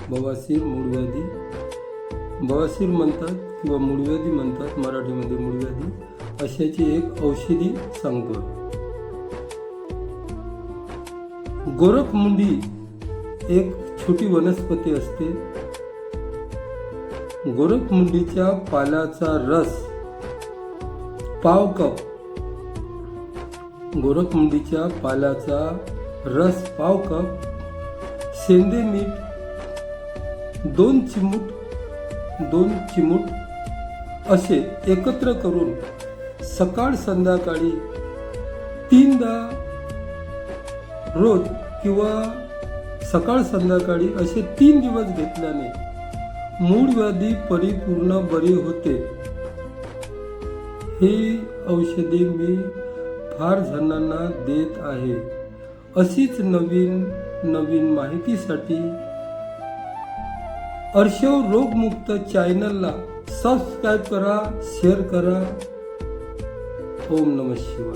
बवासीर, मूळव्याधी, बवासीर म्हणतात किंवा मूळव्याधी म्हणतात, मराठीमध्ये मूळव्याधी, अशाची एक औषधी सांगतो. गोरखमुंडी एक छोटी वनस्पती असते. गोरखमुंडीच्या पाल्याचा रस पाव कप, गोरखमुंडीच्या पाल्याचा रस पाव कप, सेंदे मीठ 2 चिमूट असे एकत्र करून सकाळ संध्याकाळी 3दा रोज किंवा सकाळ संध्याकाळी असे 3 दिवस घेतल्याने मूळव्याधी परिपूर्ण बरी होते. ही औषधे मी फार जणांना देत आहे. अशीच नवीन माहितीसाठी अर्शव रोगमुक्त चॅनलला सबस्क्राईब करा, शेअर करा. ओम नमः शिवाय.